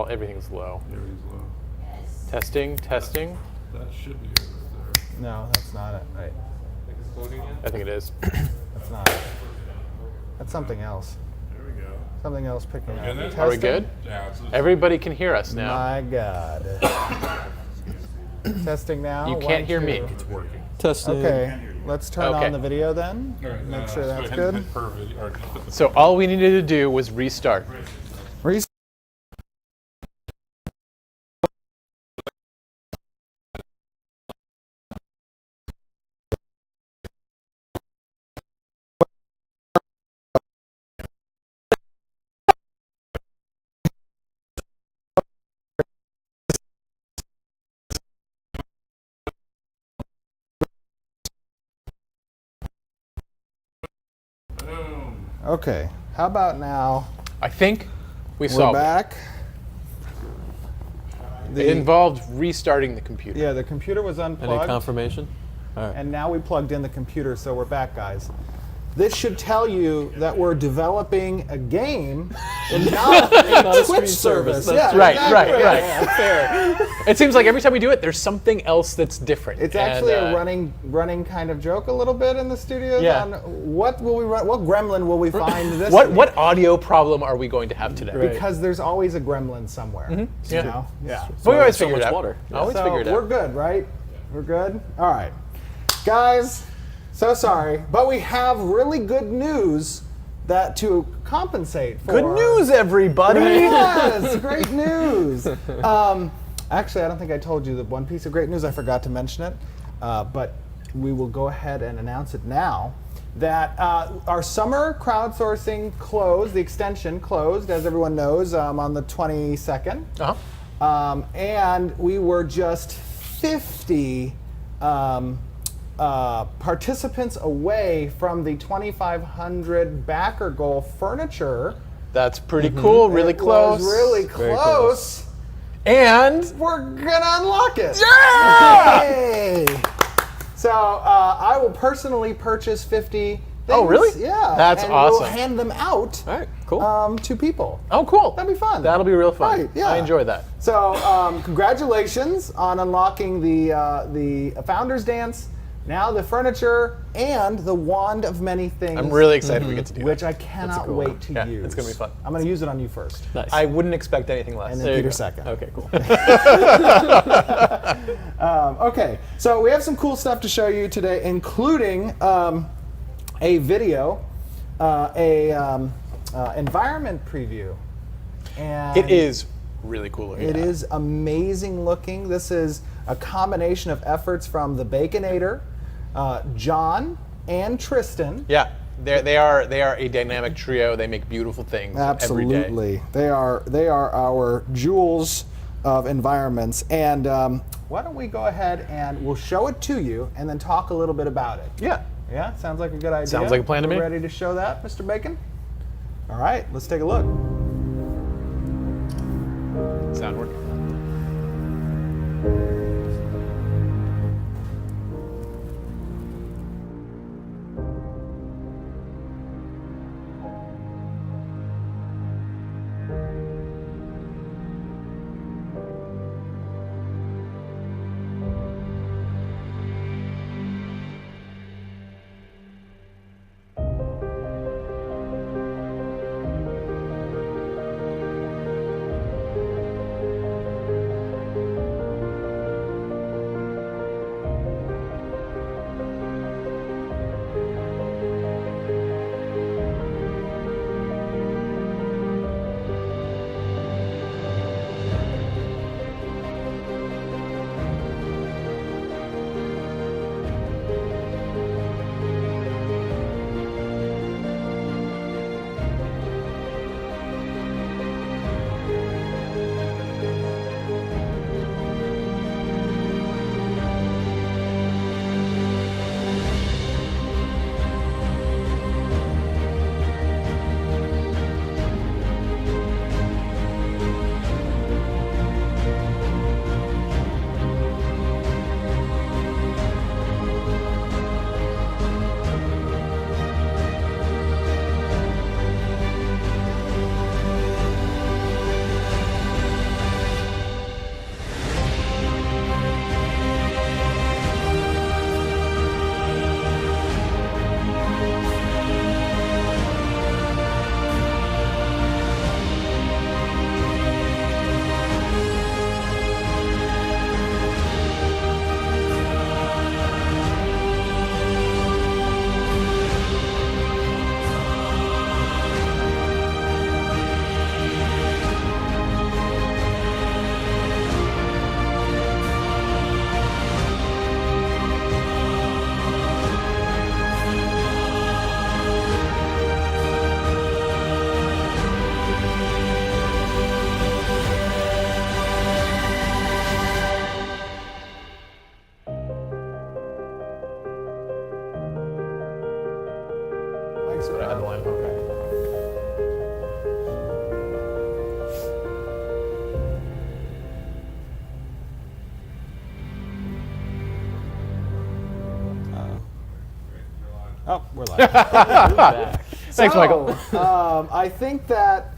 Everything's low. Everything's low. Testing, testing. That should be it right there. No, that's not it. Right. I think it is. That's not it. That's something else. There we go. Something else picking up. getting it? Are we Testing? good? Yeah, Everybody can hear us now. My God. Testing now. You 1, can't hear me. 2. it's working. Testing. Okay, let's turn Okay. on the video then. All right, Make sure that's so good. hit per video, or just put the So all we needed to do was restart. Res- boom. Okay, how about now? I think we We're solved it. back. It involved restarting the computer. Yeah, the computer was Any unplugged, confirmation? All right. and now we plugged in the computer, so we're back, guys. This should tell you that we're developing a game and not a Twitch stream service. service. That's Right, exactly. right. Yeah, fair. It seems like every time we do it, there's something else that's different. It's actually And, a running kind of joke a little bit in the studios. Yeah. On what will we run? What gremlin will we find this? What audio problem are we going to have today? Because there's always a gremlin somewhere. You Yeah. know? Yeah. But we always so figure it much out. water. Always So figure it we're out. good, right? We're good? All right. Guys, so sorry, but we have really good news that to compensate for. Good news, everybody! Yes, great news. Actually, I don't think I told you the one piece of great news. I forgot to mention it, but we will go ahead and announce it now. That our summer crowdsourcing closed, the extension closed, as everyone knows, on the 22nd. Uh-huh. And we were just 50 participants away from the 2,500 backer goal furniture. That's pretty cool. Really It close. was really Very close. And We're gonna unlock it. Yeah! Yay! So I will personally purchase 50 things. Oh, really? Yeah. That's and awesome. We'll hand them out All right, cool. to people. oh, cool. That'd be fun. That'll be real fun. Right, yeah. I enjoy that. So congratulations on unlocking the Founders Dance, now the furniture, and the Wand of Many Things. I'm really excited we get to do which that. I cannot cool wait one. to Yeah, use. it's gonna be fun. I'm gonna use it on you first. Nice. I wouldn't expect anything less. And There then you Peter go. second. Okay, cool. Okay, so we have some cool stuff to show you today, including a video, environment preview. And It is really cool looking. It is amazing looking. This is a combination of efforts from the Baconator, John, and Tristan. Yeah. They are a dynamic trio. They make beautiful things every day. Absolutely, they are our jewels of environments. And why don't we go ahead and we'll show it to you, and then talk a little bit about it. Yeah. Yeah, sounds like a good idea. Sounds like a plan to We're me. Ready to show that, Mr. Bacon? All right, let's take a look. Sound working. Oh, we're live. Thanks, Michael. I think that,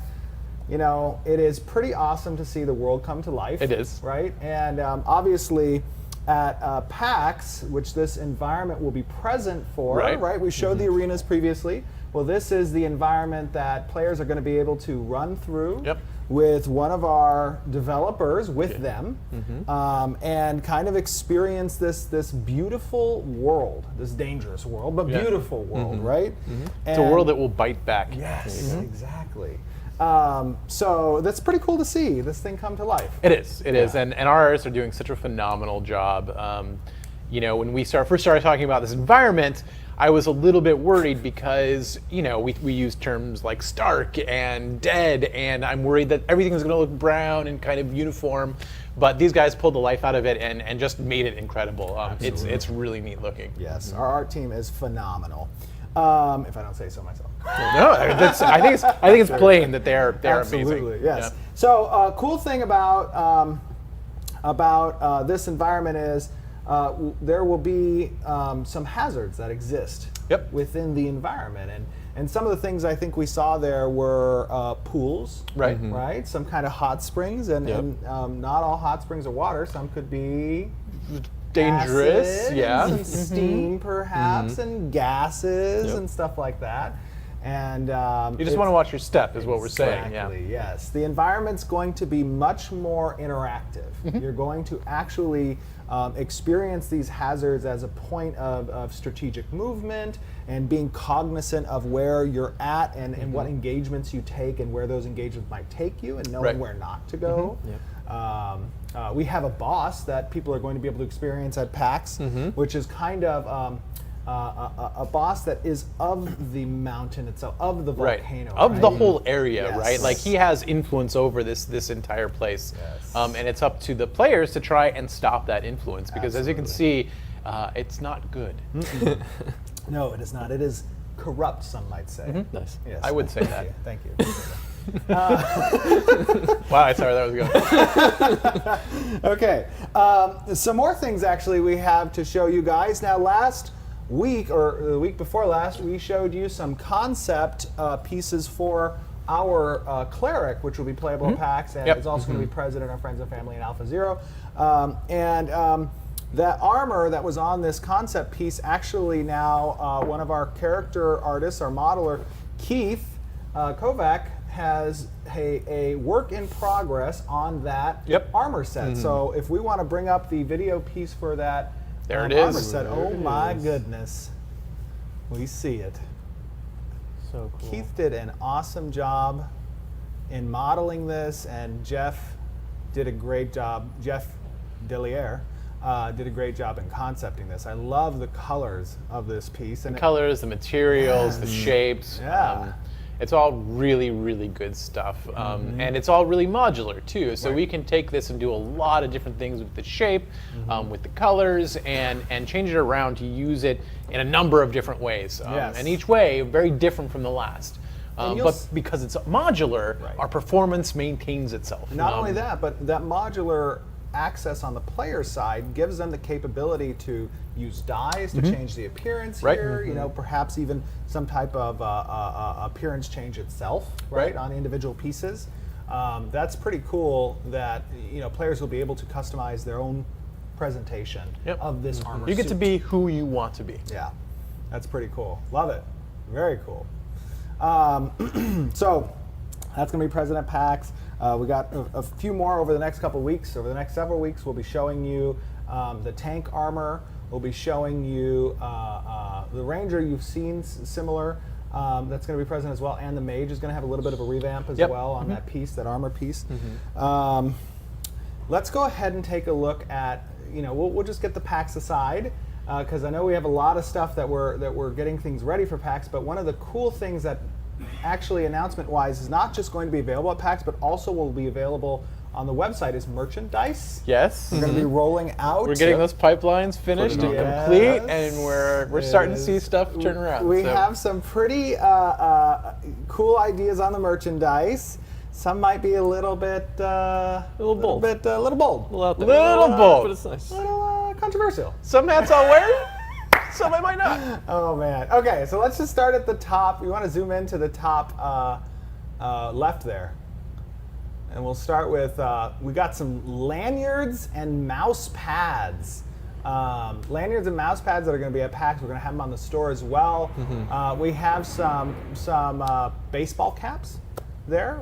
it is pretty awesome to see the world come to life. It is. Right? And obviously at PAX, which this environment will be present for, right? We showed the arenas previously. Well, this is the environment that players are going to be able to run through with one of our developers with them and kind of experience this beautiful world, this dangerous world, but beautiful world, right? It's a world that will bite back. Yes, exactly. So that's pretty cool to see this thing come to life. It is. And our artists are doing such a phenomenal job. When we first started talking about this environment, I was a little bit worried because, we use terms like stark and dead, and I'm worried that everything's going to look brown and kind of uniform. But these guys pulled the life out of it and just made it incredible. It's really neat looking. Yes, our art team is phenomenal. If I don't say so myself. No, I think it's plain that they're Absolutely, amazing. yes. Yeah. So, cool thing about this environment is there will be some hazards that exist within the environment, and some of the things I think we saw there were pools, right? Some kind of hot springs, and not all hot springs are water. Some could be dangerous, acid, and some steam perhaps, and gases and stuff like that. And you just want to watch your step, is what we're saying. Exactly. Yes. The environment's going to be much more interactive. You're going to actually experience these hazards as a point of strategic movement and being cognizant of where you're at and what engagements you take and where those engagements might take you and knowing where not to go. We have a boss that people are going to be able to experience at PAX, which is kind of a boss that is of the mountain itself, of the volcano, of the whole area, right? Like he has influence over this entire place, and it's up to the players to try and stop that influence because, as you can see, it's not good. No, it is not. It is corrupt. Some might say. Nice. Yes, I would say that. Thank you. Wow, sorry, that was good. Okay, some more things actually we have to show you guys. Now, last week or the week before last, we showed you some concept pieces for our cleric, which will be playable at PAX, and it's also going to be present in our Friends and Family in Alpha Zero. That armor that was on this concept piece, actually now one of our character artists, our modeler, Keith Kovac, has a work in progress on that armor set. So if we want to bring up the video piece for that armor set, oh my goodness, we see it. So cool. Keith did an awesome job in modeling this, and Jeff did a great job. Jeff Delier did a great job in concepting this. I love the colors of this piece. And the colors, the materials, the shapes. Yeah. It's all really, really good stuff. And it's all really modular, too. So we can take this and do a lot of different things with the shape, with the colors, and change it around to use it in a number of different ways. And each way, very different from the last. But because it's modular, our performance maintains itself. Not only that, but that modular access on the player side gives them the capability to use dyes to change the appearance here, perhaps even some type of appearance change itself, on individual pieces. That's pretty cool that players will be able to customize their own presentation of this armor. You get to be who you want to be. Yeah, that's pretty cool. Love it. Very cool. So that's going to be present at PAX. We got a few more over the next couple weeks. Over the next several weeks, we'll be showing you the tank armor. We'll be showing you the Ranger. You've seen similar. That's going to be present as well, and the Mage is going to have a little bit of a revamp as well on that piece, that armor piece. Let's go ahead and take a look at. We'll just get the PAX aside because I know we have a lot of stuff that we're getting things ready for PAX. But one of the cool things that actually announcement-wise is not just going to be available at PAX, but also will be available on the website is merchandise. Yes. We're going to be rolling out. We're getting those pipelines finished and complete, and we're starting to see stuff turn around. We have some pretty cool ideas on the merchandise. Some might be a little bit, little bold. Little bold. Little out there. Little bold. But it's nice. A little controversial. Some hats I'll wear. Some I might not. Oh man. Okay, so let's just start at the top. We want to zoom into the top left there. And we'll start with, we got some lanyards and mouse pads. Lanyards and mouse pads that are going to be at PAX. We're going to have them on the store as well. We have some baseball caps there.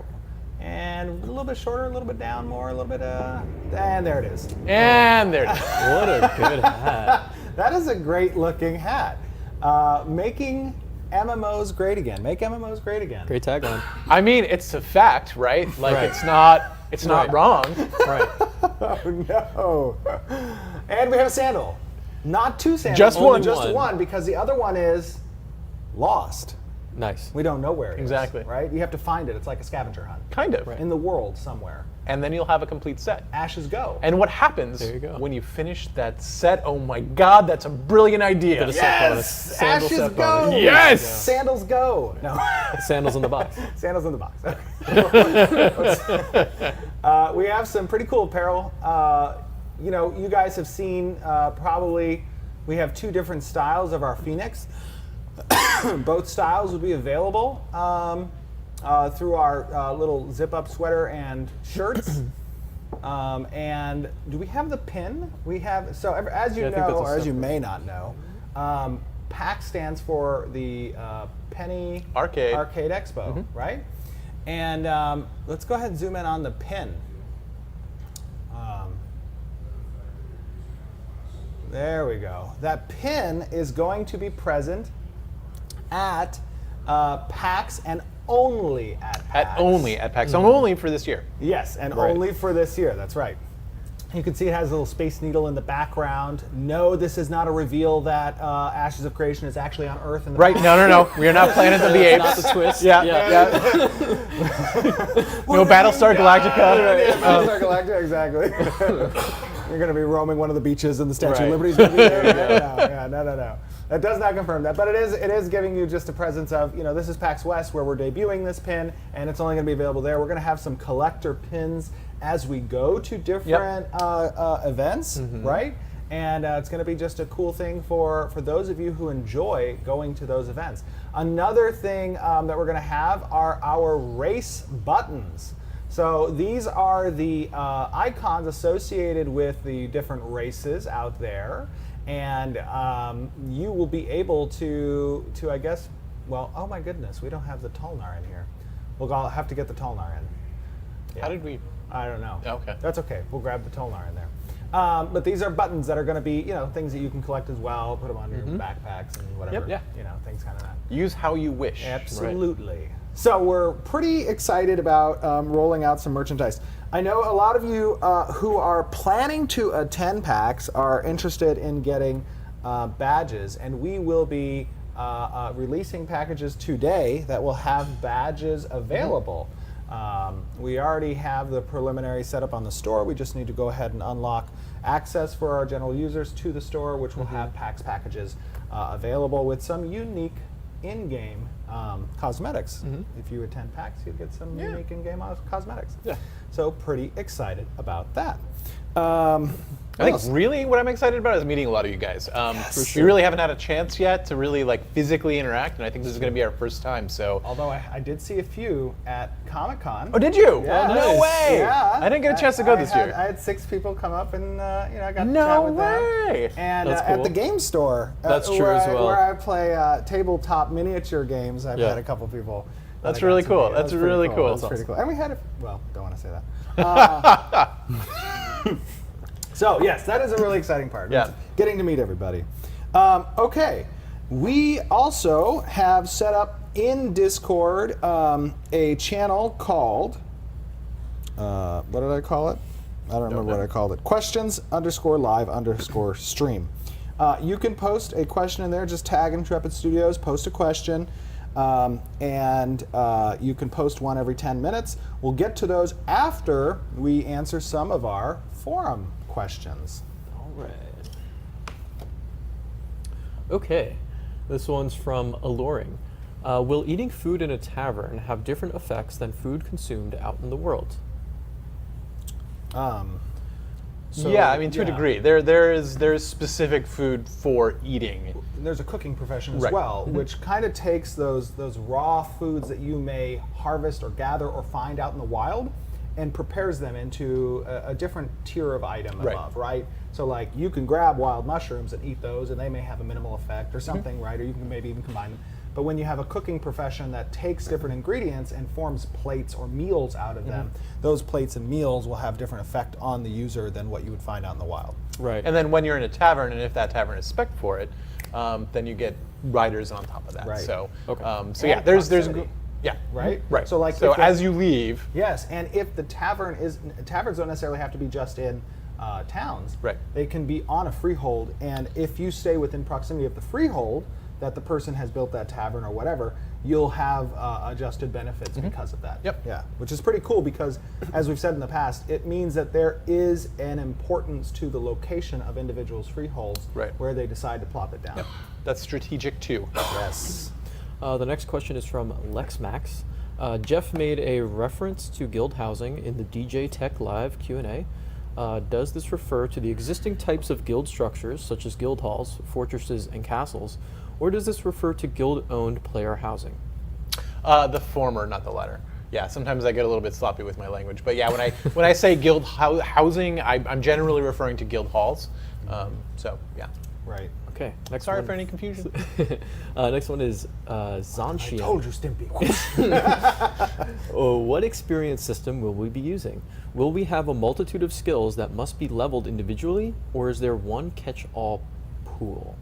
And a little bit shorter, a little bit down more, a little bit, and there it is. And there it is. What a good hat. That is a great looking hat. Making MMOs great again. Make MMOs great again. Great tagline. I mean, it's a fact, right? Like Right. it's not Right. wrong. Right. Oh no. And we have a sandal. Not two sandals. Just only one. Just One. one, because the other one is lost. Nice. We don't know where it is. Exactly. Right? You have to find it. It's like a scavenger hunt. Kind of. In the world somewhere. And then you'll have a complete set. Ashes go. And what happens There you go. when you finish that set? Oh my God, that's a brilliant idea. Bit of set bonus. Yes! Sandal Ashes set go! bonus. Yes! Sandals go! No. Sandals in the box. Sandals in the box. We have some pretty cool apparel. You know, you guys have seen probably we have two different styles of our Phoenix. Both styles will be available through our little zip-up sweater and shirts. And do we have the pin? We have, so as you Yeah, I think know, that's a or as you separate- may not know, PAX stands for the Penny Arcade. Expo, right? And let's go ahead and zoom in on the pin. There we go. That pin is going to be present at PAX and only at PAX. Only at PAX. Only for this year. Yes, and Right. only for this year. That's right. You can see it has a little Space Needle in the background. No, this is not a reveal that Ashes of Creation is actually on Earth. In the Right? No. We are not Planet of the Apes. Not the twist. Yeah. No Battlestar Galactica. Yeah, Battlestar Galactica, exactly. You're going to be roaming one of the beaches, and the Statue Right. of Liberty is going to be there. No. That does not confirm that, but it is giving you just a presence of, you know, this is PAX West where we're debuting this pin, and it's only going to be available there. We're going to have some collector pins as we go to different events, right? And it's going to be just a cool thing for those of you who enjoy going to those events. Another thing that we're going to have are our race buttons. So these are the icons associated with the different races out there, and you will be able to I guess, well, oh my goodness, we don't have the Tolnar in here. We'll have to get the Tolnar in. How did we? I don't know. Okay. That's okay. We'll grab the Tolnar in there. But these are buttons that are going to be, you know, things that you can collect as well. Put them on your backpacks and whatever. Yep. You know, things kind of that. Use how you wish. Absolutely. So we're pretty excited about rolling out some merchandise. I know a lot of you who are planning to attend PAX are interested in getting badges, and we will be releasing packages today that will have badges available. We already have the preliminary setup on the store. We just need to go ahead and unlock access for our general users to the store, which will have PAX packages available with some unique in-game cosmetics. If you attend PAX, you'll get some unique in-game cosmetics. Yeah. So pretty excited about that. I think really what I'm excited about is meeting a lot of you guys. We really haven't had a chance yet to really like physically interact, and I think this is going to be our first time. So. Although I did see a few at Comic-Con. Oh, did you? Yeah. Oh, no way! Yeah. I didn't get a chance to go this year. I had 6 people come up, and you know, I got to No chat with way! them. And That's at cool. the game store, That's true where as well. where I play tabletop miniature games, I've Yeah. had a couple people. That's that I got really to cool. meet. That's That was pretty really cool. That's That's pretty cool. And we had well, don't want to say that. So yes, that is a really exciting part. Yeah. It's getting to meet everybody. Okay, we also have set up in Discord a channel called what did I call it? I don't remember what I called it. Questions_live_stream. You can post a question in there. Just tag Intrepid Studios, post a question, and you can post one every 10 minutes. We'll get to those after we answer some of our forum questions. All right. Okay, this one's from Alluring. Will eating food in a tavern have different effects than food consumed out in the world? So, yeah, I mean, to a yeah. degree. There's specific food for eating. There's a cooking profession as Right. well, which kind of takes those raw foods that you may harvest or gather or find out in the wild and prepares them into a different tier of item Right. above, right? So like you can grab wild mushrooms and eat those and they may have a minimal effect or something, right? Or you can maybe even combine them. But when you have a cooking profession that takes different ingredients and forms plates or meals out of them, those plates and meals will have different effect on the user than what you would find out in the wild. Right. And then when you're in a tavern, and if that tavern is spec for it, then you get riders on top of that. Right. So, Okay. so yeah, And there's proximity. yeah, Right? right. So, like, so if it- as you leave, Yes, and if the taverns don't necessarily have to be just in towns. Right. They can be on a freehold, and if you stay within proximity of the freehold that the person has built that tavern or whatever, you'll have adjusted benefits because of that. Yep. Yeah, which is pretty cool because, as we've said in the past, it means that there is an importance to the location of individuals' freeholds Right. where they decide to plop it down. that's strategic too. Yes. The next question is from LexMax. Jeff made a reference to guild housing in the DJ Tech Live Q&A. Does this refer to the existing types of guild structures, such as guild halls, fortresses, and castles, or does this refer to guild-owned player housing? The former, not the latter. Yeah, sometimes I get a little bit sloppy with my language, but yeah, when I say guild housing, I'm generally referring to guild halls. So yeah. Right. Okay, next Sorry one. for any confusion. Next one is I Zanshian. told you, Stimpy. Oh, what experience system will we be using? Will we have a multitude of skills that must be leveled individually, or is there one catch-all pool?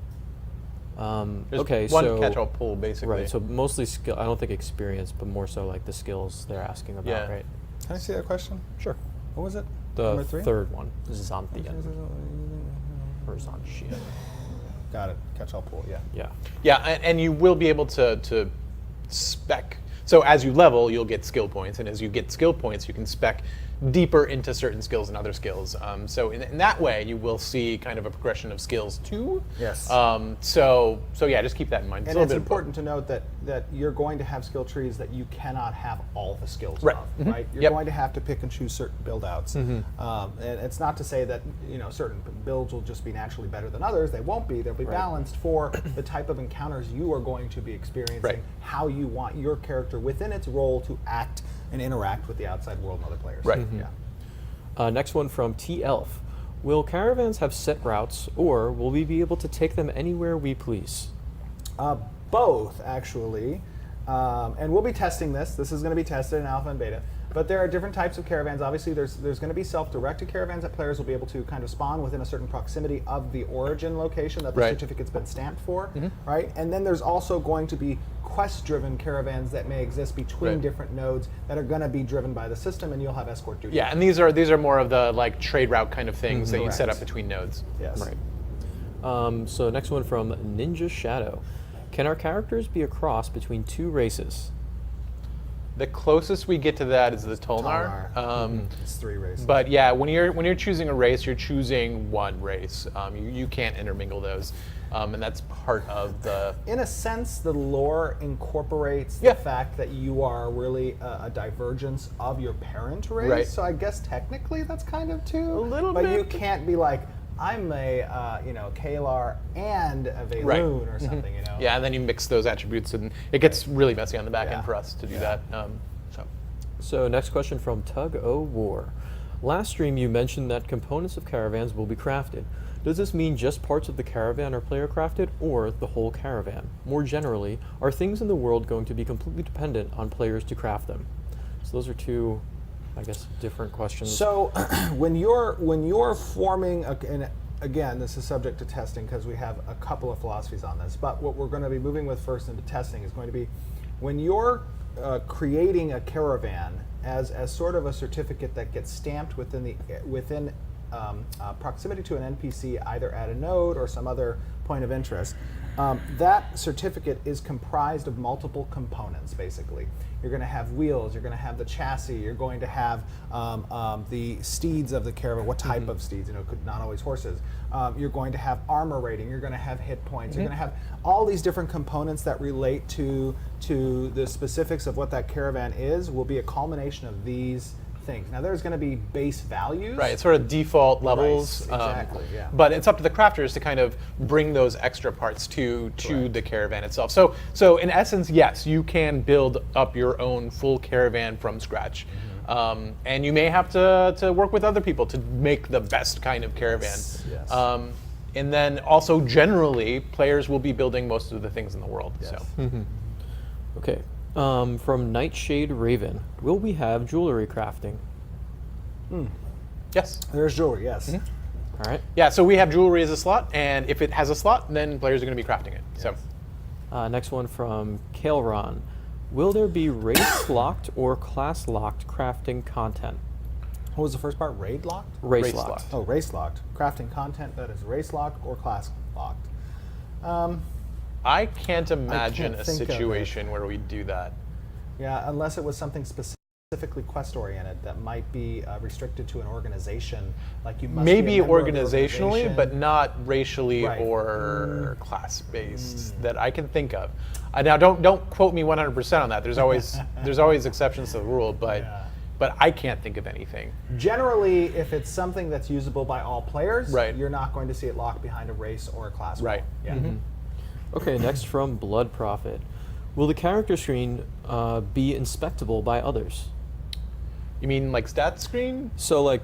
There's Okay, one so catch-all pool, basically. right. So mostly skill. I don't think experience, but more so like the skills they're asking about, Yeah. right? Can I see that question? Sure. What was it? The Number 3? third one, Xanthian or Zanshian. Got it. Catch-all pool. Yeah. Yeah. Yeah, and you will be able to spec. So as you level, you'll get skill points, and as you get skill points, you can spec deeper into certain skills and other skills. So in that way, you will see kind of a progression of skills too. Yes. So yeah, just keep that in mind. And a little it's bit of both. important to note that you're going to have skill trees that you cannot have all the skills Right. of, right? You're Yep. going to have to pick and choose certain build outs. And it's not to say that certain builds will just be naturally better than others. They won't be. They'll be balanced for the type of encounters you are going to be experiencing, Right. how you want your character within its role to act and interact with the outside world and other players. Right. Yeah. Next one from T Elf. Will caravans have set routes, or will we be able to take them anywhere we please? Both, actually. And we'll be testing this. This is going to be tested in alpha and beta. But there are different types of caravans. Obviously, there's going to be self-directed caravans that players will be able to kind of spawn within a certain proximity of the origin location that the Right. certificate's been stamped for, right? And then there's also going to be quest-driven caravans that may exist between Right. different nodes that are going to be driven by the system, and you'll have escort duty. Yeah, and these are more of the like trade route kind of things that you set up Correct. between nodes. Yes. Right. So next one from Ninja Shadow. Can our characters be a cross between two races? The closest we get to that is the Tolnar. It's 3 races. But yeah, when you're choosing a race, you're choosing one race. You can't intermingle those, and that's part of the. In a sense, the lore incorporates Yeah. the fact that you are really a divergence of your parent race. Right. So I guess technically that's kind of too. A little but bit. you can't be like, I'm a Kalar and a Valoon Right. or something. Yeah, and then you mix those attributes, and it gets really messy on the back Yeah. end for us to do Yeah. that. So next question from Tug O War. Last stream you mentioned that components of caravans will be crafted. Does this mean just parts of the caravan are player crafted, or the whole caravan? More generally, are things in the world going to be completely dependent on players to craft them? So those are two, I guess, different questions. So when you're forming, and again, this is subject to testing because we have a couple of philosophies on this, but what we're going to be moving with first into testing is going to be when you're creating a caravan as sort of a certificate that gets stamped within proximity to an NPC, either at a node or some other point of interest. That certificate is comprised of multiple components, basically. You're going to have wheels, you're going to have the chassis, you're going to have the steeds of the caravan. What type of steeds? Not always horses. You're going to have armor rating, you're going to have hit points, you're going to have all these different components that relate to the specifics of what that caravan is, will be a culmination of these things. Now there's going to be base values. Right, it's sort of default levels. exactly, yeah. But it's up to the crafters to kind of bring those extra parts to the caravan itself. So in essence, yes, you can build up your own full caravan from scratch. And you may have to work with other people to make the best kind of caravan. Yes. And then also generally, players will be building most of the things in the world. Yes. So. Okay. From Nightshade Raven, will we have jewelry crafting? Yes. There's jewelry, yes. All right. Yeah, so we have jewelry as a slot, and if it has a slot, then players are going to be crafting it. So. Next one from Kaelron. Will there be race-locked or class-locked crafting content? What was the first part? Raid locked? Race Race-locked. locked. Oh, race locked. Crafting content that is race locked or class locked. I can't imagine a think of it. situation where we do that. Yeah, unless it was something specifically quest oriented that might be restricted to an organization, like you must Maybe be a member of the organizationally, organization. but not racially Right. or class based that I can think of. Now, don't quote me 100% on that. There's always exceptions to the rule, but Yeah. but I can't think of anything. Generally, if it's something that's usable by all players, Right. you're not going to see it locked behind a race or a class wall. Right. Yeah. Okay, next from Blood Prophet. Will the character screen be inspectable by others? You mean like stat screen? So, like,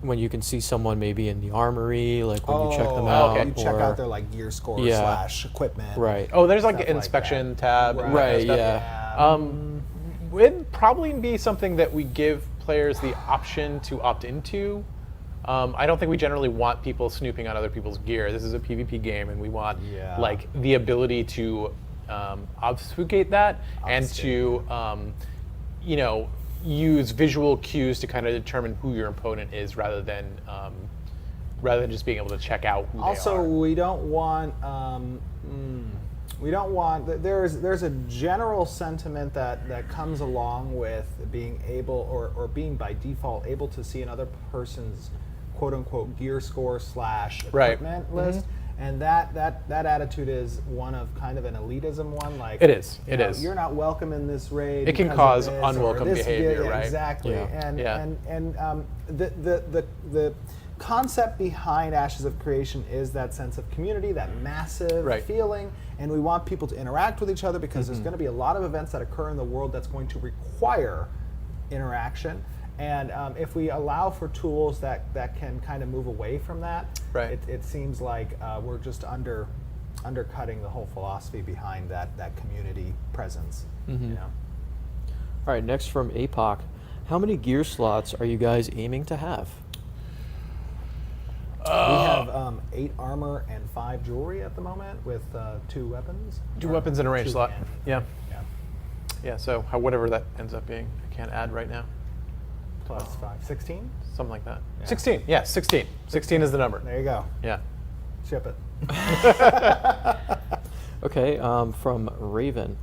when you can see someone maybe in the armory, like when you check them out, okay. You check or- out their like gear score Yeah. / equipment. Right. Oh, there's like Stuff an like inspection that. tab. and that kind of Right, stuff. yeah. It'd probably be something that we give players the option to opt into. I don't think we generally want people snooping on other people's gear. This is a PvP game, and we want Yeah. like the ability to obfuscate that and to use visual cues to kind of determine who your opponent is, rather than just being able to check out who Also, they are. we don't want. There's a general sentiment that comes along with being able or being by default able to see another person's quote unquote gear score / Right. equipment list. And that attitude is one of kind of an elitism one. Like It is. you It know, is. You're not welcome in this raid. It can because of cause this or unwelcome this behavior, yeah, right? Exactly. Yeah. And the concept behind Ashes of Creation is that sense of community, that massive Right. feeling, and we want people to interact with each other because there's going to be a lot of events that occur in the world that's going to require interaction. And if we allow for tools that can kind of move away from that, Right. it seems like we're just undercutting the whole philosophy behind that community presence. You know? All right, next from APOC. How many gear slots are you guys aiming to have? We have 8 armor and 5 jewelry at the moment, with 2 weapons. 2 weapons in a range 2 slot. and- Yeah. Yeah. Yeah, so whatever that ends up being, I can't add right now. Plus 5. 16? Something like that. Yeah. 16, yeah, 16. 16 is the number. There you go. Yeah. Ship it. Okay, from Raven.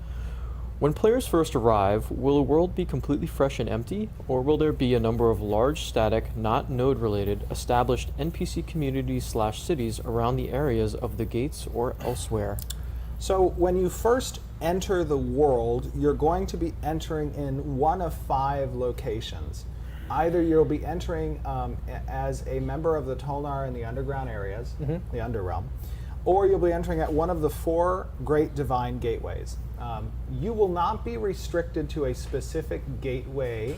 When players first arrive, will the world be completely fresh and empty, or will there be a number of large, static, not node-related, established NPC communities / cities around the areas of the gates or elsewhere? So when you first enter the world, you're going to be entering in one of 5 locations. Either you'll be entering as a member of the Tolnar in the underground areas, the Underrealm, or you'll be entering at one of the 4 great divine gateways. You will not be restricted to a specific gateway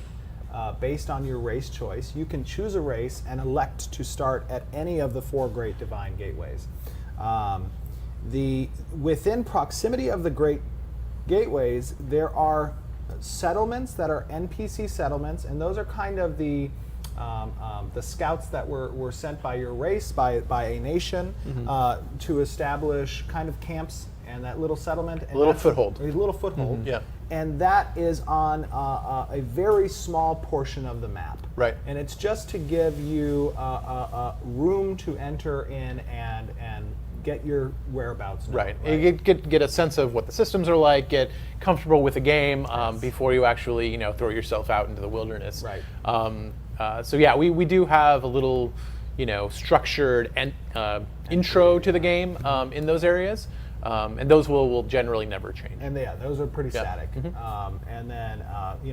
based on your race choice. You can choose a race and elect to start at any of the 4 great divine gateways. Within proximity of the great gateways, there are settlements that are NPC settlements, and those are kind of the scouts that were sent by your race, by a nation, to establish kind of camps and that little settlement. And A little that's foothold. A little foothold. Yeah. And that is on a very small portion of the map. Right. And it's just to give you room to enter in and get your whereabouts known. Right. You get a sense of what the systems are like, get comfortable with the game before you actually throw yourself out into the wilderness. Right. So yeah, we do have a little structured intro to the game in those areas. And those will generally never change. And yeah, those are pretty Yeah. static. And then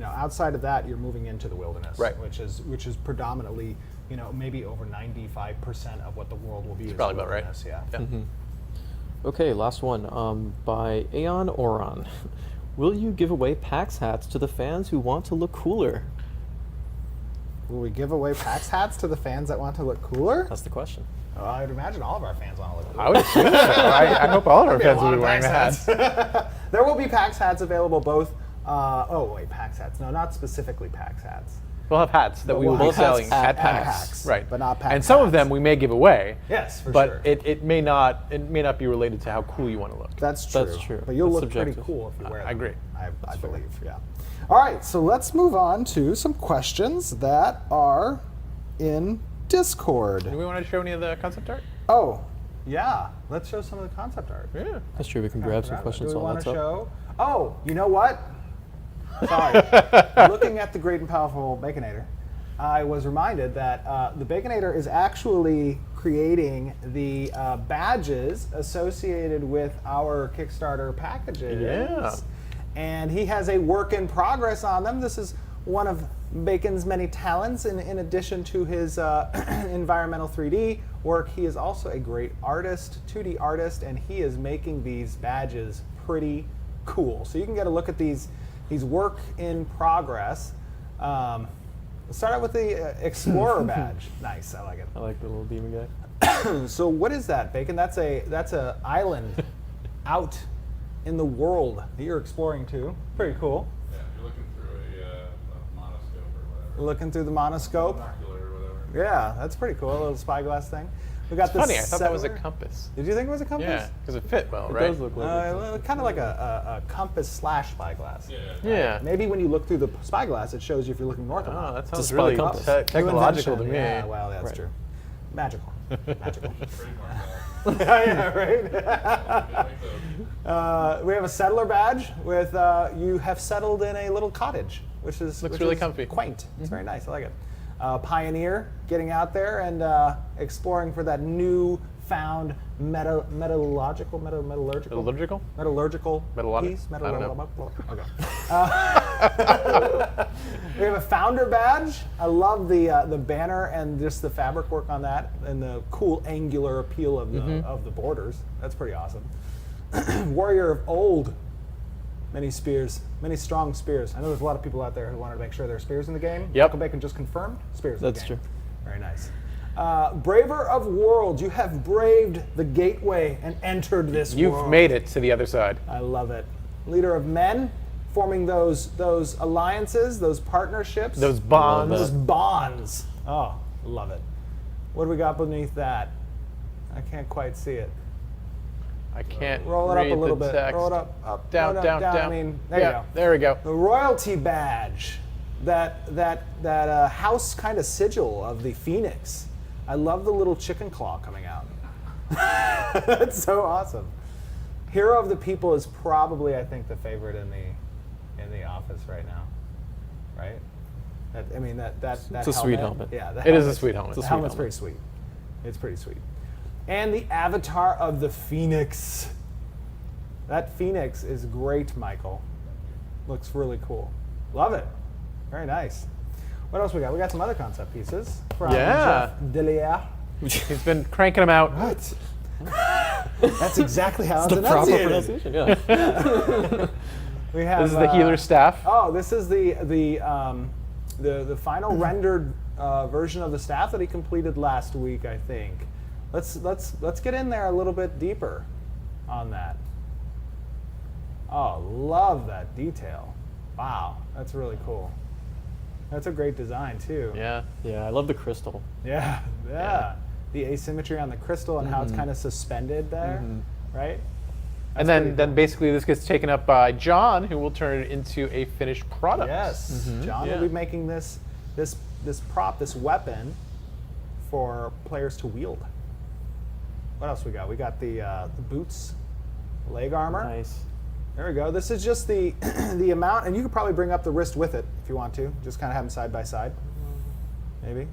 outside of that, you're moving into the wilderness, Right. which is predominantly maybe over 95% of what the world will be. Is probably about right. wilderness, Yeah. Yeah. Okay, last one by Aeon Oron. Will you give away PAX hats to the fans who want to look cooler? Will we give away PAX hats to the fans that want to look cooler? That's the question. I'd imagine all of our fans want to look cooler. I would assume so. I hope all of our There'll fans be a will be lot wearing the of hats. PAX hats. There will be PAX hats available both. PAX hats. No, not specifically PAX hats. We'll have hats that But we will we'll be have hats selling at at PAX. PAX, Right. but not PAX And some of hats. them we may give away. Yes, for but sure. it may not be related to how cool you want to look. That's true. That's true. But you'll That's look pretty subjective. cool if you wear them. I agree. I believe, yeah. All right, so let's move on to some questions that are in Discord. Do we want to show any of the concept art? Oh, yeah. Let's show some of the concept art. Yeah. That's true. We can grab some Do questions we while want that's to up. show? Oh, you know what? Sorry. Looking at the great and powerful Baconator, I was reminded that the Baconator is actually creating the badges associated with our Kickstarter packages. Yeah. And he has a work in progress on them. This is one of Bacon's many talents. In addition to his environmental 3D work, he is also a great artist, 2D artist, and he is making these badges pretty cool. So you can get a look at these work in progress. Let's start out with the Explorer badge. Nice, I like it. I like the little demon guy. So what is that, Bacon? That's a island out in the world that you're exploring too. Pretty cool. Yeah, you're looking through a monoscope or whatever. Looking through the monoscope. Binocular or whatever. Yeah, that's pretty cool. A little spyglass thing. We got the Funny, I thought that was a settler. compass. Did you think it was a compass? Yeah, because it fit well, It right? does look like Kind of like a compass / spyglass. Yeah. Yeah. Maybe when you look through the spyglass, it shows you if you're looking north or Oh, not. that It's a sounds spy really compass. technological to me. Yeah, well, that's Right. true. Magical. Magical. Trademark that. Yeah, right? Like those. We have a settler badge with you have settled in a little cottage, which is Looks which really is comfy. quaint. It's very nice. I like it. Pioneer, getting out there and exploring for that new found metallurgical Metallurgical? Metallurgic? piece. I don't know. Okay. We have a founder badge. I love the banner and just the fabric work on that and the cool angular appeal of the borders. That's pretty awesome. Warrior of old. Many spears, many strong spears. I know there's a lot of people out there who wanted to make sure there are spears in the game. Yep. Uncle Bacon just confirmed spears in the That's game. true. Very nice. Braver of worlds. You have braved the gateway and entered this You've world. made it to the other side. I love it. Leader of men, forming those alliances, those partnerships. Those bonds. Those bonds. Oh, love it. What do we got beneath that? I can't quite see it. I can't Roll it up read a little the bit. text. Roll it up, Down, no, down, down. down. I mean, there yeah, you go. there we go. The royalty badge, that house kind of sigil of the Phoenix. I love the little chicken claw coming out. That's so awesome. Hero of the People is probably, I think, the favorite in the office right now, right? That It's a sweet helmet. Yeah, the It is a helmet's- sweet helmet. The It's a sweet helmet's helmet. pretty sweet. It's pretty sweet. And the Avatar of the Phoenix. That Phoenix is great, Michael. Looks really cool. Love it. Very nice. What else we got? We got some other concept pieces from Yeah. Jeff Delia. He's been cranking them out. What? That's exactly how it's The proper enunciated. pronunciation, yeah. We have, This is the healer staff. Oh, this is the final rendered version of the staff that he completed last week, I think. Let's get in there a little bit deeper on that. Oh, love that detail. Wow, that's really cool. That's a great design too. Yeah. Yeah, I love the crystal. Yeah. The asymmetry on the crystal and how it's kind of suspended there, right? And That's pretty then basically this gets taken up by John, who will turn it into a finished product. Yes, John Yeah. will be making this prop, this weapon, for players to wield. What else we got? We got the boots, leg armor. Nice. There we go. This is just the the amount, and you could probably bring up the wrist with it if you want to. Just kind of have them side by side. Maybe.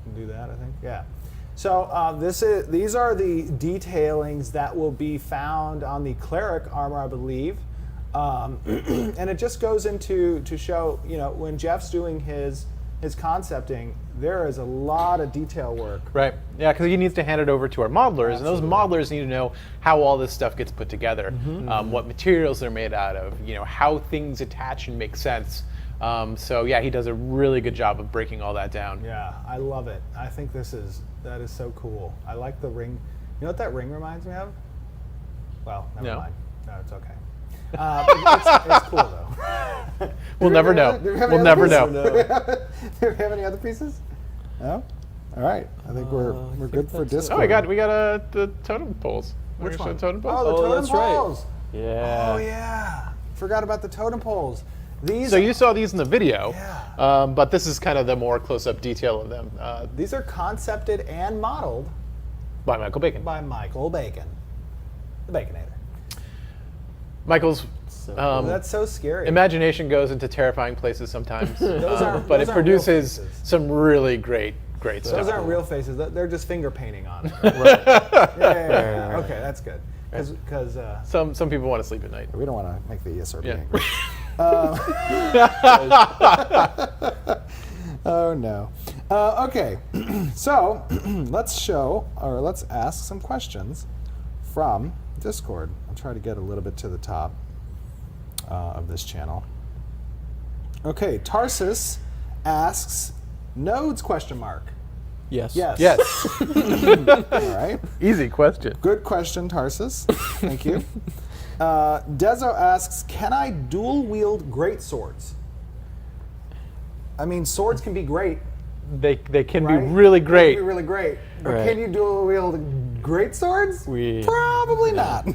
Can do that, I think. Yeah. So these are the detailings that will be found on the cleric armor, I believe, and it just goes into to show, when Jeff's doing his concepting, there is a lot of detail work. Right. Yeah, because he needs to hand it over to our modelers, and those modelers need to know how all this stuff gets put together, what materials they're made out of, how things attach and make sense. So yeah, he does a really good job of breaking all that down. Yeah, I love it. I think that is so cool. I like the ring. You know what that ring reminds me of? Well, never mind. No, it's okay. It's cool though. We'll never know. We'll never know. Do we have any other pieces? No. All right. I think we're good for Discord. Oh, we got the totem poles. Which one? Totem poles? Oh, the totem that's right. poles. Yeah. Oh yeah. Forgot about the totem poles. These. So you saw these in the video, Yeah. but this is kind of the more close-up detail of them. These are concepted and modeled By Michael Bacon. by Michael Bacon, the Baconator. Michael's That's so scary. imagination goes into terrifying places sometimes, aren't- but those it aren't real produces faces. some really great stuff. Those aren't real faces. They're just finger painting on it. Yeah. Okay, that's good. Because Some people want to sleep at night. we don't want to make the ESRB Yeah. angry. Oh no. Okay, so let's ask some questions from Discord. I'll try to get a little bit to the top of this channel. Okay, Tarsus asks, nodes ? Yes. Yes. Yes. All right. Easy question. Good question, Tarsus. Thank you. Dezo asks, can I dual wield great swords? I mean, swords can be great, They can right? be really They great. can be really great. But Right. can you dual wield great swords? Probably not.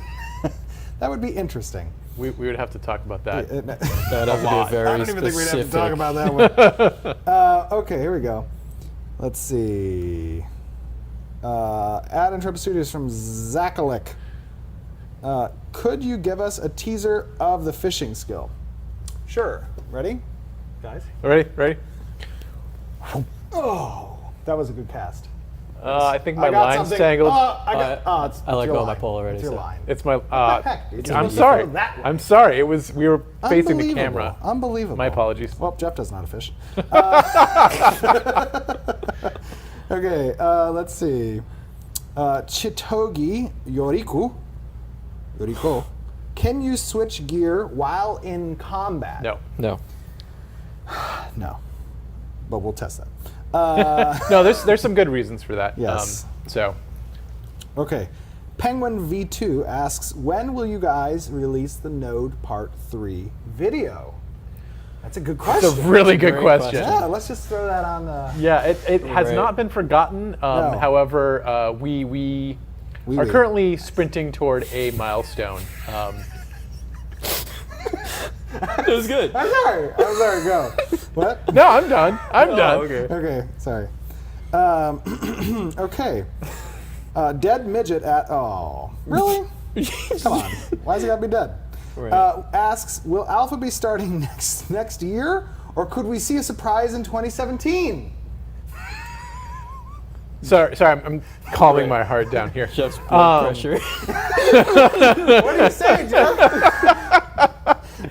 That would be interesting. We would have to talk about that. That would have to be a very I don't even think we'd have to specific. talk about that one. Okay, here we go. Let's see. Ad Intrepid Studios from Zakalik. Could you give us a teaser of the fishing skill? Sure. Ready? Guys? Ready? Oh, that was a good cast. I think my I got line's something. tangled. It's I let your go of my line. pole already, It's your so. line. It's my. What the heck, dude? I'm You sorry. go that way. I'm sorry. We were facing the camera. Unbelievable. My apologies. Well, Jeff doesn't know how to fish. Okay, let's see. Chitogi Yoriko. Can you switch gear while in combat? No. No. No. But we'll test that. No. There's some good reasons for that. Yes. Okay. Penguin V2 asks, when will you guys release the Node Part 3 video? That's a good question. It's a really good great question. Yeah, let's just throw that on the... Yeah, it has Right. not been forgotten. No. However, we are wee. currently sprinting toward a milestone. It was good. I'm sorry, go. What? No, I'm done. I'm done. Okay. Okay, sorry. Okay. Dead Midget at... Oh, really? Come on. Why's it got to be dead? Right. Asks, will Alpha be starting next year, or could we see a surprise in 2017? Sorry, I'm calming my heart down here. Jeff's blood pressure. What do you say, Jeff?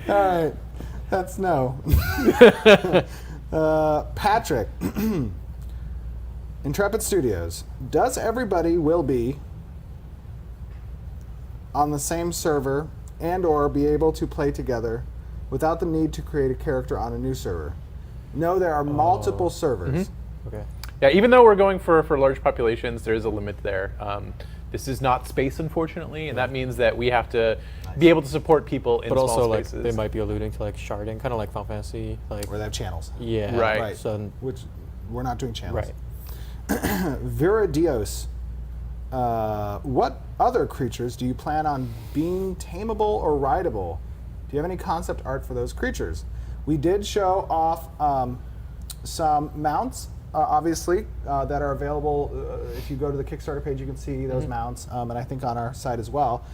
All right, that's no. Patrick, Intrepid Studios. Does everybody will be on the same server and/or be able to play together without the need to create a character on a new server? No, there are multiple servers. Okay. Yeah, even though we're going for large populations, there is a limit there. This is not space, unfortunately, and that means that we have to be able to support people in But small also, spaces. like, they might be alluding to like sharding, kind of like Final Fantasy, like. Where they have channels. Yeah. Right. Right. So. Which we're not doing channels. Right. Vera Dios. What other creatures do you plan on being tameable or rideable? Do you have any concept art for those creatures? We did show off some mounts, obviously, that are available. If you go to the Kickstarter page, you can see those mounts, and I think on our site as well.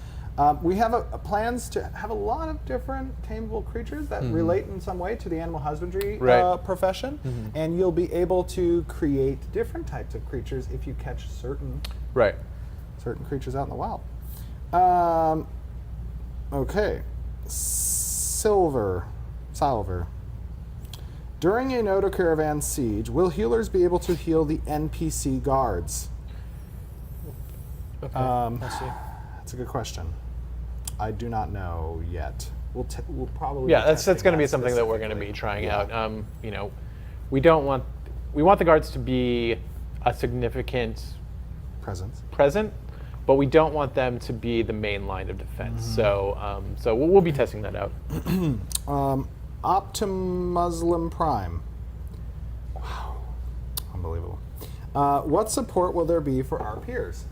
We have plans to have a lot of different tameable creatures that relate in some way to the animal husbandry profession, and you'll be able to create different types of creatures if you catch certain creatures out in the wild. Okay, Silver. During a Nodo Caravan siege, will healers be able to heal the NPC guards? Okay, I see. That's a good question. I do not know yet. We'll probably that's going to be something that we're going to be trying out. We want the guards to be a significant present, but we don't want them to be the main line of defense. So we'll be testing that out. Optimuslim Prime. Wow, unbelievable. What support will there be for our peers?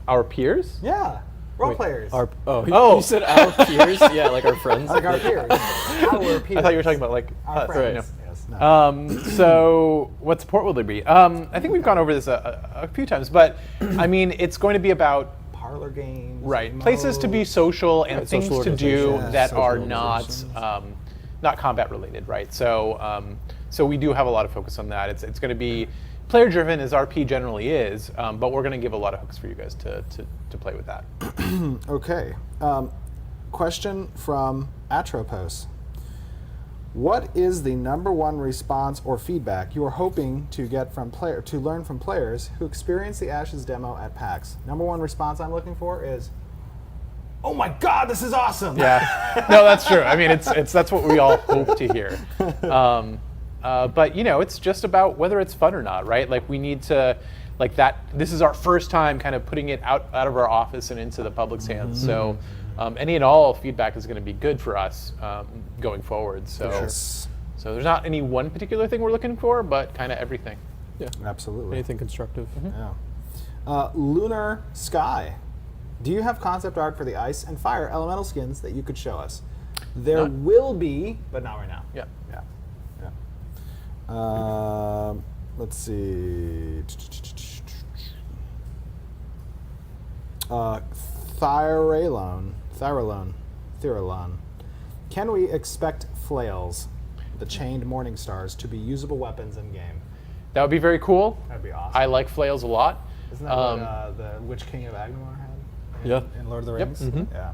Our peers? Yeah, role players. You said our peers? Yeah, like our friends. Like our peers. Our peers. I thought you were talking about like our us. friends. Right. Yes, no. So what support will there be? I think we've gone over this a few times, but I mean, it's going to be about Parlor games. places to be social and things social to do organization. that Social are not combat related, right? So we do have a lot of focus on that. It's going to be player driven as RP generally is, but we're going to give a lot of hooks for you guys to play with that. Okay. Question from Atropos. What is the number one response or feedback you are hoping to get from learn from players who experience the Ashes demo at PAX? Number one response I'm looking for is, "Oh my God, this is awesome!" Yeah, no, that's true. I mean, that's what we all hope to hear. But it's just about whether it's fun or not, right? Like we need to, like that. This is our first time kind of putting it out of our office and into the public's hands. So any and all feedback is going to be good for us going forward. So so there's not any one particular thing we're looking for, but kind of everything. Yeah, Absolutely. anything constructive. Yeah. Lunar Sky. Do you have concept art for the ice and fire elemental skins that you could show us? There will be, but not right now. Yeah. Let's see. Thyrolon. Can we expect flails, the chained morning stars, to be usable weapons in game? That would be very cool. That'd be awesome. I like flails a lot. Isn't that what the Witch King of Agnor had? In Lord of the Rings? Yeah.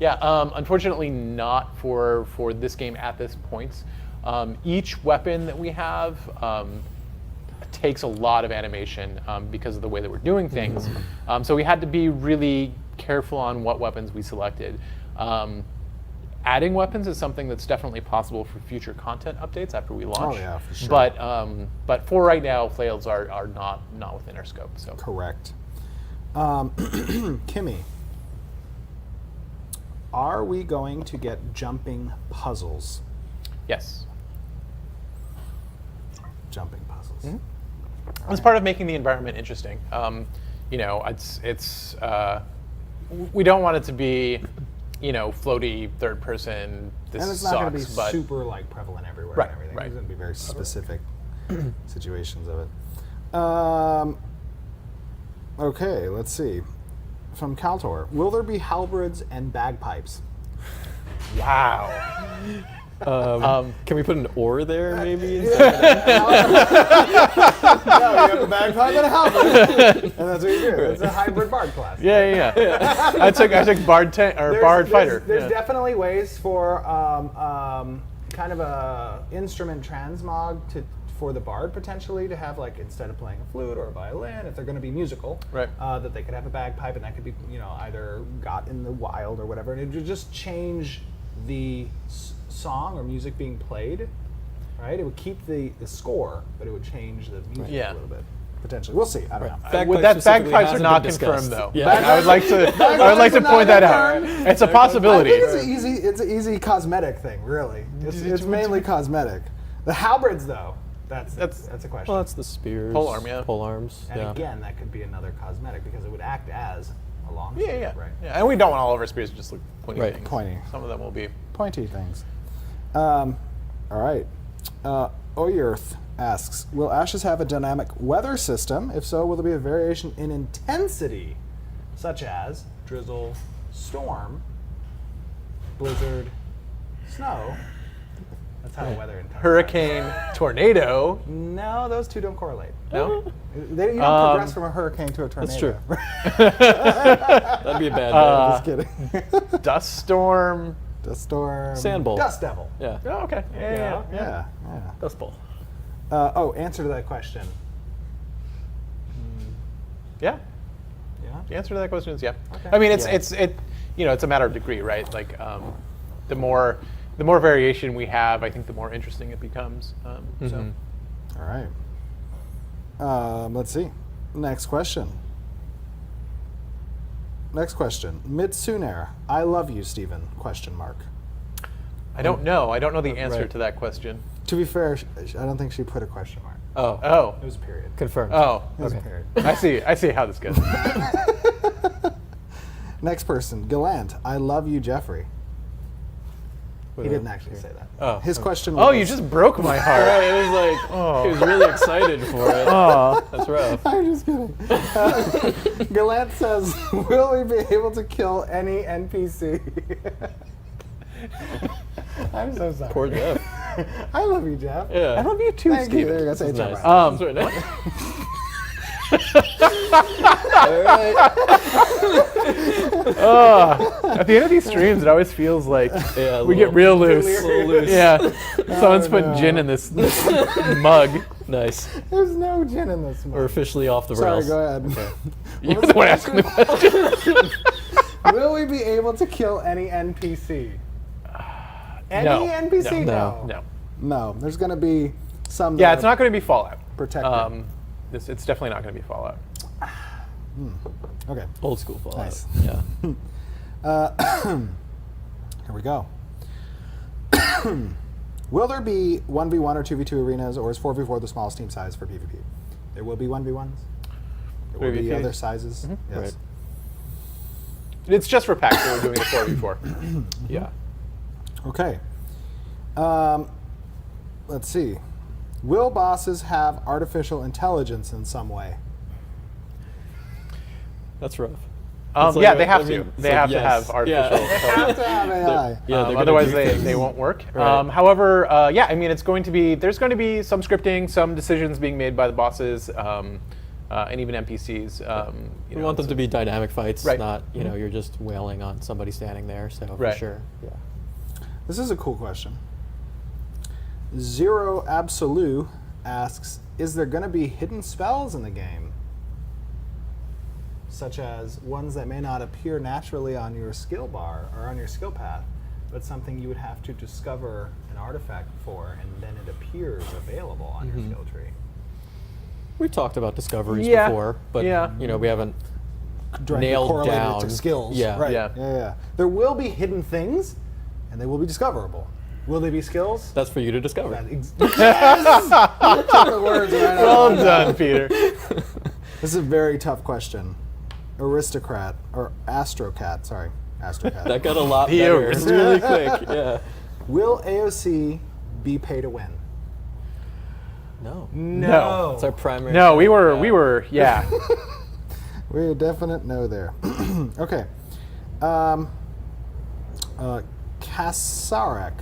Yeah, unfortunately not for this game at this point. Each weapon that we have takes a lot of animation because of the way that we're doing things. So we had to be really careful on what weapons we selected. Adding weapons is something that's definitely possible for future content updates after we launch. Oh yeah, for sure. But for right now, flails are not within our scope. So Correct. Kimmy, are we going to get jumping puzzles? yes, Jumping puzzles. it's part of making the environment interesting. It's we don't want it to be floaty third person. This And it's sucks, not going to be but super prevalent everywhere Right, and everything. right. There's going to be very specific situations of it. Okay, let's see. From Kaltor, will there be halberds and bagpipes? wow. Can we put an or there maybe? No, you have a bagpipe and a halberd, and that's what you do. It's a hybrid bard class. Yeah. I took bard fighter. There's definitely ways for kind of a instrument transmog for the bard potentially to have, like, instead of playing a flute or a violin, if they're going to be musical, Right. That they could have a bagpipe, and that could be either got in the wild or whatever, and it would just change the song or music being played. Right, it would keep the score, but it would change the music Yeah. a little bit. Potentially, we'll see. I don't know. Bagpipes are not confirmed, though. Yeah. I would like to point that out. It's a possibility. I think it's an easy cosmetic thing, really. It's mainly cosmetic. The halberds, though, that's a question. Well, that's the spears. Pole arm, yeah. Pole arms. And yeah. again, that could be another cosmetic because it would act as a long Yeah, sword, yeah. right? Yeah, and we don't want all of our spears to just look pointy Right. things. Pointy. Some of them will be. Pointy things. All right. Oyerth asks, will Ashes have a dynamic weather system? If so, will there be a variation in intensity, such as drizzle, storm, blizzard, snow. That's how the weather intensifies. Hurricane, tornado. No, those two don't correlate. No? You don't progress from a hurricane to a tornado. That's true. That'd be a bad day. Just kidding. Dust storm. Dust storm. Sand bowl. Dust devil. Yeah. Oh, okay. Yeah. Yeah. Dust bowl. Answer to that question. Yeah. Yeah. The answer to that question is yeah. Okay. I mean, it's Yeah. it's a matter of degree, right? Like the more variation we have, I think the more interesting it becomes. So All right. Let's see. Next question. Mitsuner, I love you, Stephen? Question mark. I don't know. I don't know the answer Right. to that question. To be fair, I don't think she put a question mark. Oh. Oh. It was a period. Confirmed. Oh. It was a Okay. period. I see how this goes. Next person, Gallant, I love you, Jeffrey. He didn't actually say that. Oh, His okay. question was... Oh, you just broke my heart. Right, it was like, he was really excited for it. Oh. That's rough. I'm just kidding. Gallant says, will we be able to kill any NPC? I'm so sorry. Poor Jeff. I love you, Jeff. Yeah. I love you too, Thank you. Steven. There you go. Say it That's nice. right. That's right. At the end of these streams, it always feels like Yeah, we get real loose. delirious. A little loose. Yeah. Someone's put no. gin in this mug. Nice. There's no gin in this We're one. officially off the Sorry, rails. go ahead. You're the one asking the question. Will we be able to kill any NPC? Any No. NPC? No. No. No, there's going to be some. Yeah, that it's are not going to be Fallout. protected. It's definitely not going to be Fallout. Okay. Old school Fallout. Nice. Yeah. Here we go. Will there be 1v1 or 2v2 arenas, or is 4v4 the smallest team size for PvP? There will be 1v1s. There will be 3v3. other sizes. Yes. Right. It's just for packs that we're doing the 4v4. Yeah. Okay. Let's see. Will bosses have artificial intelligence in some way? That's rough. It's Yeah, like they a- have I to. mean, it's They like, have to yes. have artificial Yeah. intelligence. Have to have AI. Yeah, they're gonna Otherwise, do they things. won't work. Right. However, yeah, I mean, it's going to be. There's going to be some scripting, some decisions being made by the bosses, and even NPCs. We want them to be dynamic fights, Right. not you're just wailing on somebody standing there. So for Right. sure, yeah. This is a cool question. Zero Absolute asks, is there going to be hidden spells in the game? Such as ones that may not appear naturally on your skill bar or on your skill path, but something you would have to discover an artifact for, and then it appears available on your skill tree. We've talked about discoveries Yeah. before, but Yeah. we haven't Directly nailed correlated down to skills. Yeah. Right. Yeah. Yeah. There will be hidden things, and they will be discoverable. Will they be skills? That's for you to discover. Yes! You took the words right out of Well my mouth. done, Peter. This is a very tough question. Aristocrat, or Astrocat, sorry. Astrocat. That got a lot The better original. really quick. Yeah. Will AOC be pay to win? No. No. It's our primary. No, we thing, were, yeah. We're a definite no there. Okay. Kasarek.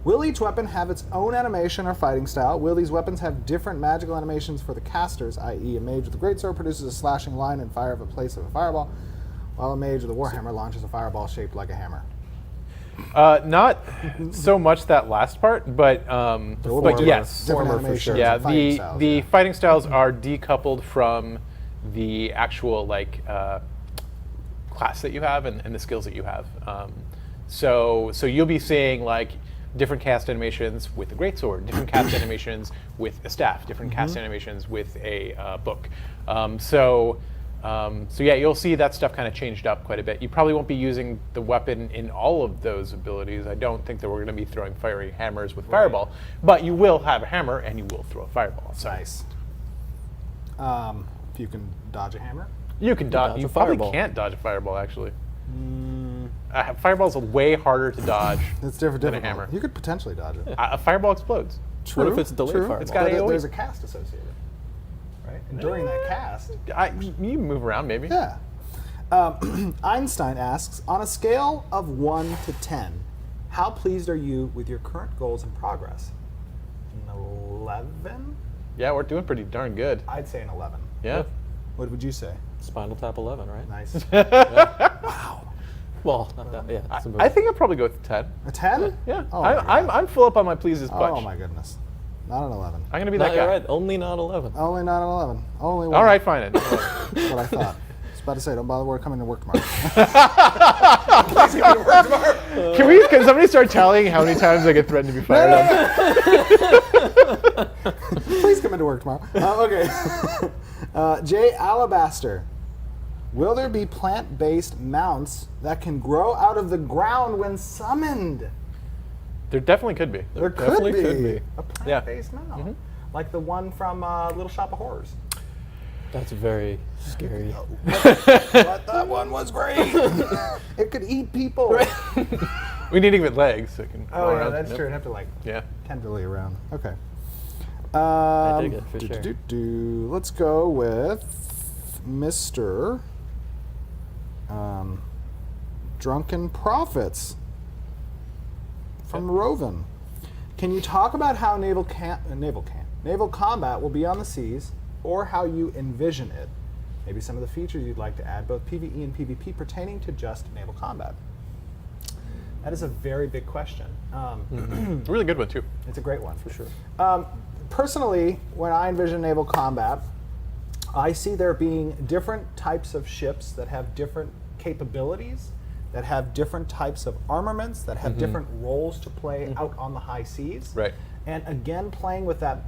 Will each weapon have its own animation or fighting style? Will these weapons have different magical animations for the casters, i.e. a mage with a greatsword produces a slashing line and fire of a place of a fireball, while a mage with a warhammer launches a fireball shaped like a hammer? Not so much that last part, but will be yes. different Former for animations sure. Yeah, and fighting the styles, the yeah. fighting styles are decoupled from the actual class that you have and the skills that you have. So you'll be seeing like different cast animations with a greatsword, different cast animations with a staff, different cast animations with a book. So yeah, you'll see that stuff kind of changed up quite a bit. You probably won't be using the weapon in all of those abilities. I don't think that we're going to be throwing fiery hammers with fireball, but you will have a hammer and you will throw a fireball. So Nice. You can dodge a hammer? you can dodge. dodge You a probably fireball. can't dodge a fireball actually. Fireball's way harder to dodge It's different. than a hammer. You could potentially dodge it. A fireball explodes. True. if it's delayed true. fireball? It's got But AoE. there's a cast associated, right? And during that cast, You move around maybe. yeah. Einstein asks, on a scale of 1 to 10, how pleased are you with your current goals and progress? An 11? Yeah, we're doing pretty darn good. I'd say an 11. Yeah. What would you say? Spinal Tap 11, right? Nice. Well, not that. Yeah. it's a movie. I think I'll probably go with 10. A 10? Yeah. Oh, my I'm full up on my pleased bunch. Oh my goodness. Not an 11. I'm gonna be No, that guy. you're right. Only not 11. Only not an 11. Only one. All right, fine. That's what I thought. I was about to say, don't bother coming to work tomorrow. Can somebody start tallying how many times I get threatened to be fired up? Please come into work tomorrow. Okay. Jay Alabaster. Will there be plant-based mounts that can grow out of the ground when summoned? There definitely could be. There definitely could be. A plant-based mount. Like the one from Little Shop of Horrors. That's very scary. But that one was great. It could eat people. We need to give it legs so it can Oh, go yeah, around. that's Yep. true. It'd have to like Yeah. tenderly around. Okay. I dig it, for sure. Let's go with Mr. Drunken Prophets from Roven. Can you talk about how naval combat will be on the seas, or how you envision it? Maybe some of the features you'd like to add, both PvE and PvP, pertaining to just naval combat. That is a very big question. A really good one too. It's a great one, for sure. Personally, when I envision naval combat, I see there being different types of ships that have different capabilities, that have different types of armaments, that have different roles to play out on the high seas. Right. And again, playing with that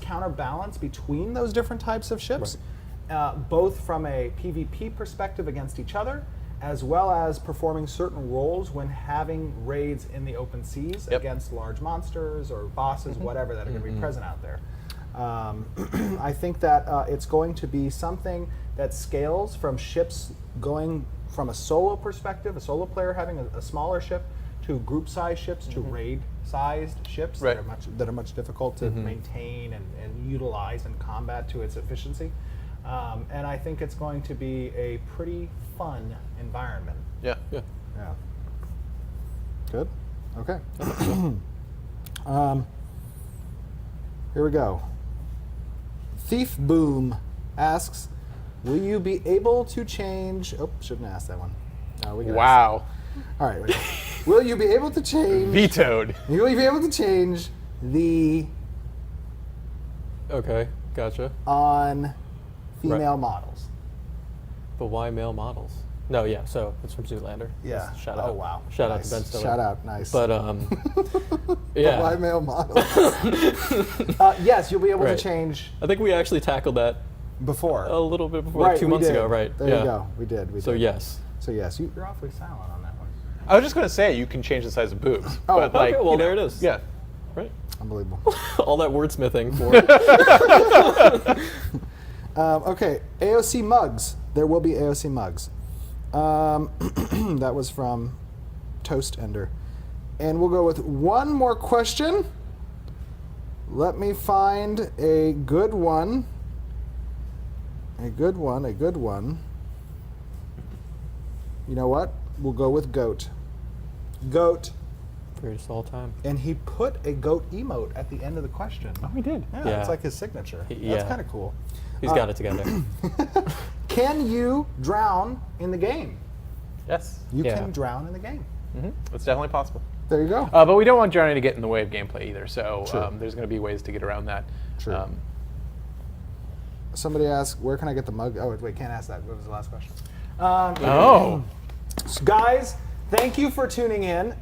counterbalance between those different types of ships, both from a PvP perspective against each other, as well as performing certain roles when having raids in the open seas against large monsters or bosses, whatever, that are going to be present out there. I think that it's going to be something that scales from ships going from a solo perspective, a solo player having a smaller ship, to group-sized ships, to raid-sized ships that are much difficult to maintain and utilize in combat to its efficiency. And I think it's going to be a pretty fun environment. Yeah. Yeah. Yeah. Good. Okay. Here we go. Thief Boom asks, will you be able to change... Oh, shouldn't ask that one. No, we can Wow. All right. Will you be able to change... Vetoed. Will you be able to change the Okay, gotcha. on female models? But why male models? No, yeah, so it's from Zoolander. Yeah. Just shout out. Oh, wow. Shout out Nice. to Ben Stiller. Shout out. Nice. But, Why yeah. male models? Yes, you'll be able Right. to change I think we actually tackled that before. a little bit before, Right, like 2 we months did. ago, right? There yeah. you go. We did. So, yes. So yes, you're awfully silent on that one. I was just gonna say you can change the size of boobs. Oh, but like, okay, well, you know, there it is. Yeah. Right? Unbelievable. All that wordsmithing for Okay, AOC mugs. There will be AOC mugs. That was from Toast Ender. And we'll go with one more question. Let me find a good one. A good one. You know what? We'll go with goat. Goat. greatest all time. And he put a goat emote at the end of the question. Oh, we did. Yeah, Yeah. it's like his signature. That's yeah. kind of cool. He's got it together. Can you drown in the game? Yes. You Yeah. can drown in the game. It's definitely possible. There you go. But we don't want drowning to get in the way of gameplay either. So True. there's going to be ways to get around that. True. Somebody asked, where can I get the mug? Oh, wait, can't ask that. What was the last question? Oh. So guys, thank you for tuning in.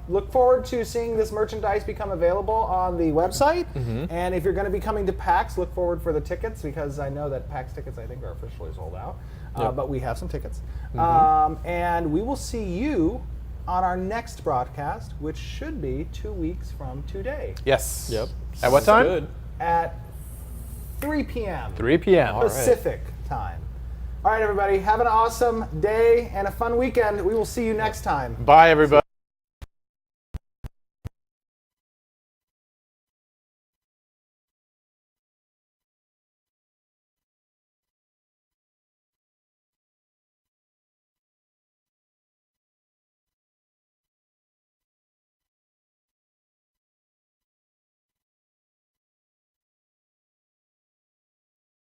Look forward to seeing this merchandise become available on the website. And if you're going to be coming to PAX, look forward for the tickets, because I know that PAX tickets, I think, are officially sold out. Yep. But we have some tickets. And we will see you on our next broadcast, which should be 2 weeks from today Yes. Yep. At what time? Good. at 3 p.m. 3 p.m. Pacific time. All right, everybody, have an awesome day and a fun weekend. We will see you next time. Bye, everybody.